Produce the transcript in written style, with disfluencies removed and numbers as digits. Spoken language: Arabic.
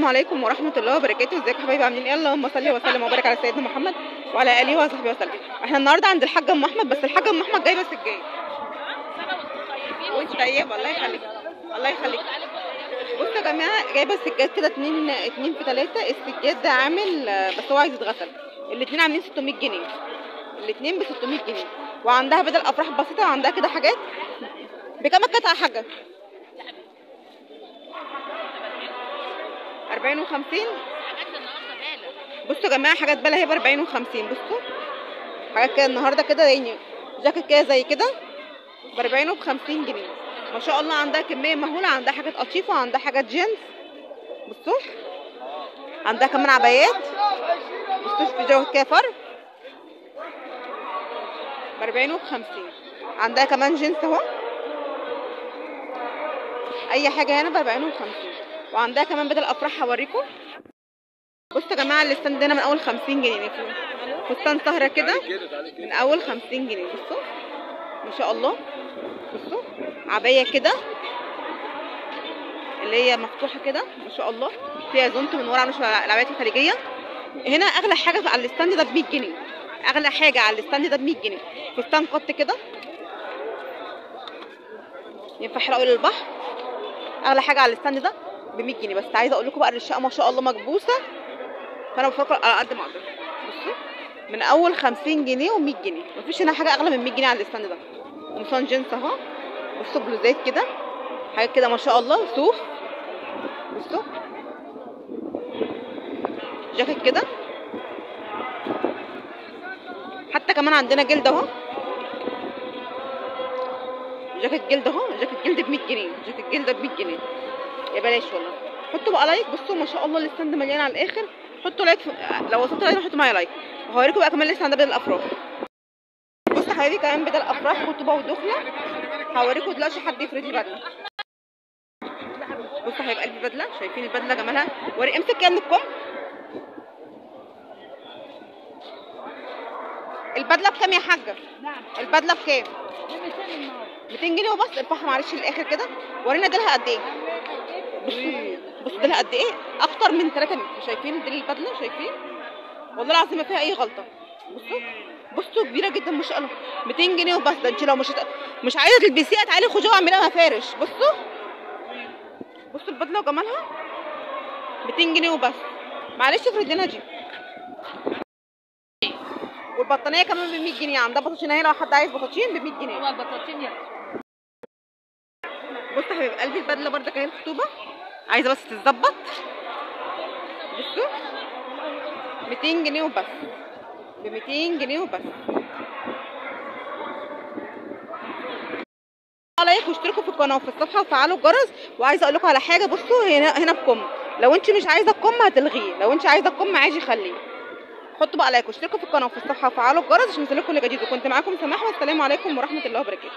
السلام عليكم ورحمه الله وبركاته. ازيكم يا حبايبي، عاملين ايه؟ اللهم صل وسلم وبارك على سيدنا محمد وعلى اله وصحبه وسلم. احنا النهارده عند الحاج ام احمد، بس الحاج ام احمد جايبه سجاد. وانت طيب، الله يخليك الله يخليك. بصوا يا جماعه، جايبه السجاد كده 2 في 3. السجاد ده عامل بس هو عايز يتغسل. الاثنين عاملين 600 جنيه، الاثنين ب 600 جنيه. وعندها بدل افراح بسيطه، وعندها كده حاجات. بكام القطعه يا حاجه؟ 40 و50. بصوا يا جماعه، حاجات بالة هي ب 40 و50. بصوا حاجات كده النهارده كده، يعني جاكيت كده زي كده ب 40 وب50 جنيه. ما شاء الله، عندها كميه مهوله. عندها حاجات قطيفه وعندها حاجات جينز. بصوا عندها كمان عبايات. بصوا في جاكيت كده فرق ب 40 وب50. عندها كمان جينز اهو، اي حاجه هنا ب 40 وب50. وعندها كمان بدل افراح هوريكم. بصوا يا جماعه، الستاند هنا من اول 50 جنيه. فستان سهره كده من اول 50 جنيه. بصوا ما شاء الله. بصوا عبايه كده اللي هي مفتوحه كده ما شاء الله، فيها زونت من ورا، عامله شبه العبايات الخليجيه. هنا اغلى حاجه على الستاند ده ب 100 جنيه. اغلى حاجه على الستاند ده ب 100 جنيه. فستان قط كده ينفع حلقه للبحر. اغلى حاجه على الستاند ده ب 100 جنيه. بس عايزه اقول لكم بقى، الرشاقه ما شاء الله مكبوسه، فانا بفكر على قد ما اقدر. بصوا من اول 50 جنيه و100 جنيه. مفيش هنا حاجه اغلى من 100 جنيه على الستاند ده. قمصان جينز اهو. بصوا بلوزات كده، حاجات كده ما شاء الله صوف. بصوا جاكيت كده، حتى كمان عندنا جلد اهو. جاكيت جلد اهو، جاكيت جلد ب 100 جنيه. جاكيت جلد ب 100 جنيه يا بلاش والله. حطوا بقى لايك. بصوا ما شاء الله الستاند مليان على الاخر. حطوا لايك لو وصلتوا لايك حطوا معايا لايك. وهوريكم بقى كمان لسه عندنا بدل الافراح. بصوا يا حبايبي، كمان بدل افراح خطوبه ودخله. هوريكم دلوقتي حد يفرد لي بدله. بصوا هيبقى قلبي بدله. شايفين البدله جمالها؟ امسك كده من الكم. البدله بكام يا حاجه؟ البدله بكام؟ 200 جنيه وبس. ارفعها معلش للاخر كده. ورينا ديلها قد ايه. بصوا ديلها قد ايه، اكتر من 3 متر. شايفين ديل البدله؟ شايفين والله العظيم ما فيها اي غلطه. بصوا كبيره جدا ما شاء الله. 200 جنيه وبس. ده انت لو مش عايزه تلبسيها تعالي خديها واعمليها مفارش. بصوا البدله وجمالها. 200 جنيه وبس. معلش افرد لنا دي. والبطانيه كمان ب 100 جنيه. عندها بطاطين اهي، لو حد عايز بطاطين ب 100 جنيه. هو البطاطين يلا. بصوا يا حبيب قلبي، البدله برده اهي الخطوبه، عايزه بس تتظبط. بصوا 200 جنيه وبس، ب 200 جنيه وبس. لايك واشتركوا في القناه وفي الصفحه وفعلوا الجرس. وعايزه اقول لكم على حاجه. بصوا هنا بكم. لو انت مش عايزه الكم هتلغيه، لو انت عايزه الكم عادي خليه. حطوا بقى لايك واشتركوا في القناه وفي الصفحه وفعلوا الجرس عشان يوصلكم اللي جديد. وكنت معاكم سماح، والسلام عليكم ورحمه الله وبركاته.